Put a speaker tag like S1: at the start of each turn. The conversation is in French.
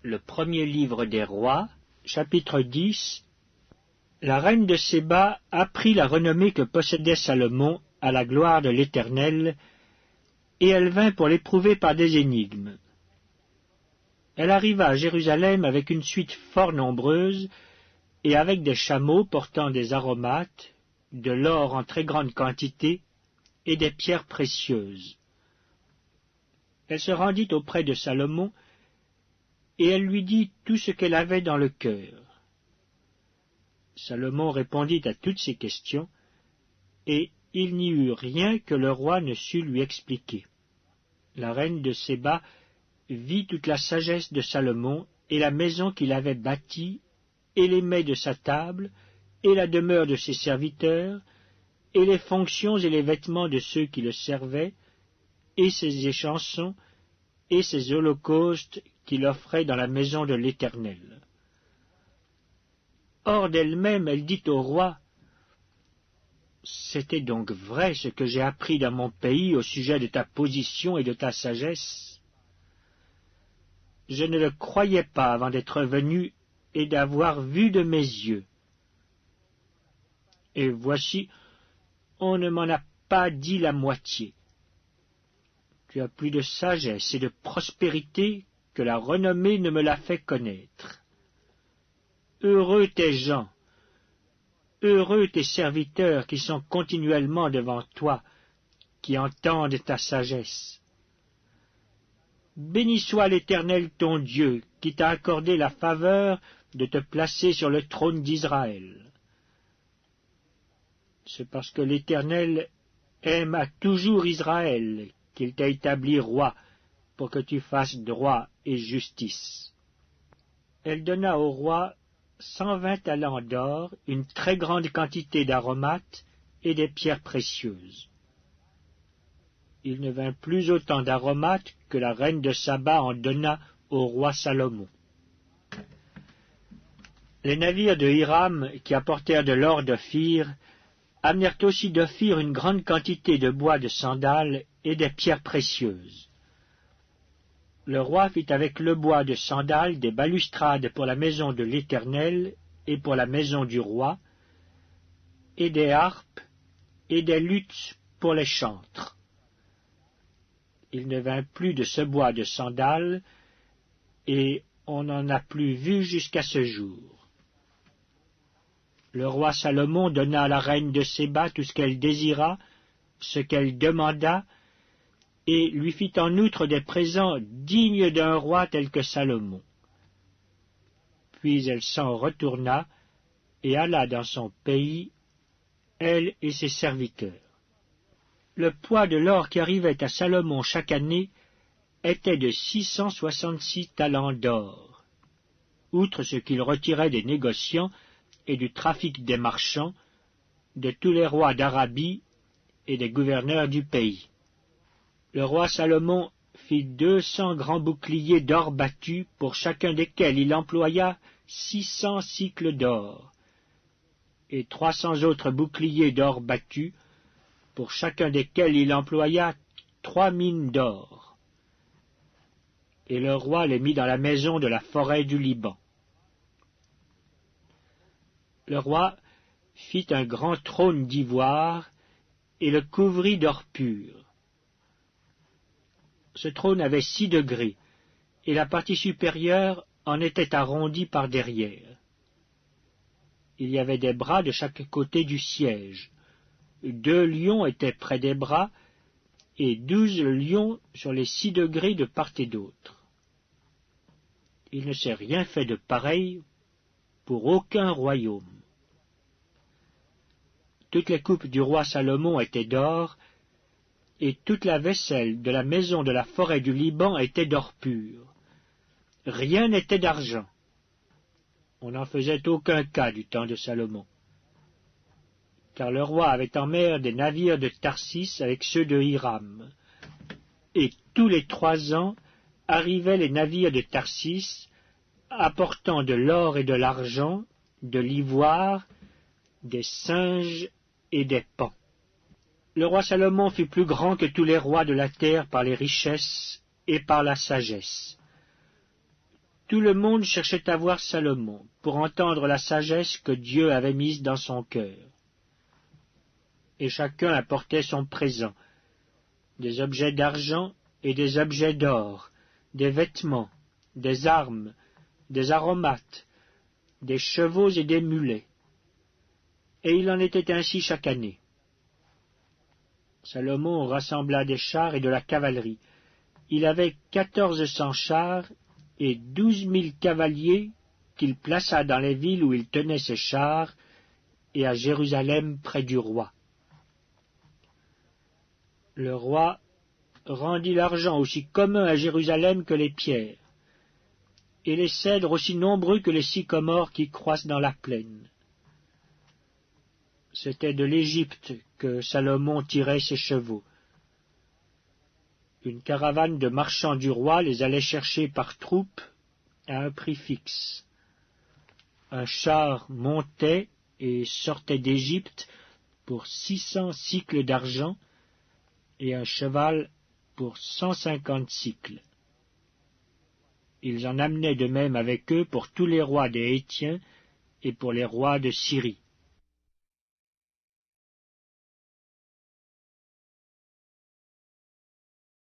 S1: Le premier livre des rois, chapitre 10. La reine de Séba apprit la renommée que possédait Salomon à la gloire de l'Éternel, et elle vint pour l'éprouver par des énigmes. Elle arriva à Jérusalem avec une suite fort nombreuse, et avec des chameaux portant des aromates, de l'or en très grande quantité, et des pierres précieuses. Elle se rendit auprès de Salomon, et elle lui dit tout ce qu'elle avait dans le cœur. Salomon répondit à toutes ces questions, et il n'y eut rien que le roi ne sût lui expliquer. La reine de Séba vit toute la sagesse de Salomon, et la maison qu'il avait bâtie, et les mets de sa table, et la demeure de ses serviteurs, et les fonctions et les vêtements de ceux qui le servaient, et ses échansons, et ses holocaustes qu'il offrait dans la maison de l'Éternel. Hors d'elle-même, elle dit au roi, « C'était donc vrai ce que j'ai appris dans mon pays au sujet de ta position et de ta sagesse. Je ne le croyais pas avant d'être venu et d'avoir vu de mes yeux. Et voici, on ne m'en a pas dit la moitié. Tu as plus de sagesse et de prospérité que la renommée ne me l'a fait connaître. Heureux tes gens, heureux tes serviteurs qui sont continuellement devant toi, qui entendent ta sagesse. Béni soit l'Éternel ton Dieu, qui t'a accordé la faveur de te placer sur le trône d'Israël. C'est parce que l'Éternel aime toujours Israël qu'il t'a établi roi, pour que tu fasses droit et justice. » Elle donna au roi 120 talents d'or, une très grande quantité d'aromates et des pierres précieuses. Il ne vint plus autant d'aromates que la reine de Saba en donna au roi Salomon. Les navires de Hiram, qui apportèrent de l'or d'Ophir, amenèrent aussi d'Ophir une grande quantité de bois de sandal et des pierres précieuses. Le roi fit avec le bois de sandal des balustrades pour la maison de l'Éternel et pour la maison du roi, et des harpes et des luths pour les chantres. Il ne vint plus de ce bois de sandal, et on n'en a plus vu jusqu'à ce jour. Le roi Salomon donna à la reine de Séba tout ce qu'elle désira, ce qu'elle demanda, et lui fit en outre des présents dignes d'un roi tel que Salomon. Puis elle s'en retourna et alla dans son pays, elle et ses serviteurs. Le poids de l'or qui arrivait à Salomon chaque année était de 666 talents d'or, outre ce qu'il retirait des négociants et du trafic des marchands, de tous les rois d'Arabie et des gouverneurs du pays. Le roi Salomon fit 200 grands boucliers d'or battu, pour chacun desquels il employa 600 cycles d'or, et 300 autres boucliers d'or battu, pour chacun desquels il employa 3 mines d'or. Et le roi les mit dans la maison de la forêt du Liban. Le roi fit un grand trône d'ivoire et le couvrit d'or pur. Ce trône avait 6 degrés, et la partie supérieure en était arrondie par derrière. Il y avait des bras de chaque côté du siège. 2 lions étaient près des bras, et 12 lions sur les 6 degrés de part et d'autre. Il ne s'est rien fait de pareil pour aucun royaume. Toutes les coupes du roi Salomon étaient d'or, et toute la vaisselle de la maison de la forêt du Liban était d'or pur. Rien n'était d'argent. On n'en faisait aucun cas du temps de Salomon, car le roi avait en mer des navires de Tarsis avec ceux de Hiram, et tous les 3 ans arrivaient les navires de Tarsis, apportant de l'or et de l'argent, de l'ivoire, des singes et des paons. Le roi Salomon fut plus grand que tous les rois de la terre par les richesses et par la sagesse. Tout le monde cherchait à voir Salomon, pour entendre la sagesse que Dieu avait mise dans son cœur. Et chacun apportait son présent, des objets d'argent et des objets d'or, des vêtements, des armes, des aromates, des chevaux et des mulets. Et il en était ainsi chaque année. Salomon rassembla des chars et de la cavalerie. Il avait 1400 chars et 12 000 cavaliers qu'il plaça dans les villes où il tenait ses chars et à Jérusalem près du roi. Le roi rendit l'argent aussi commun à Jérusalem que les pierres, et les cèdres aussi nombreux que les sycomores qui croissent dans la plaine. C'était de l'Égypte que Salomon tirait ses chevaux. Une caravane de marchands du roi les allait chercher par troupes à un prix fixe. Un char montait et sortait d'Égypte pour 600 cycles d'argent et un cheval pour 150 cycles. Ils en amenaient de même avec eux pour tous les rois des Hétiens et pour les rois de Syrie.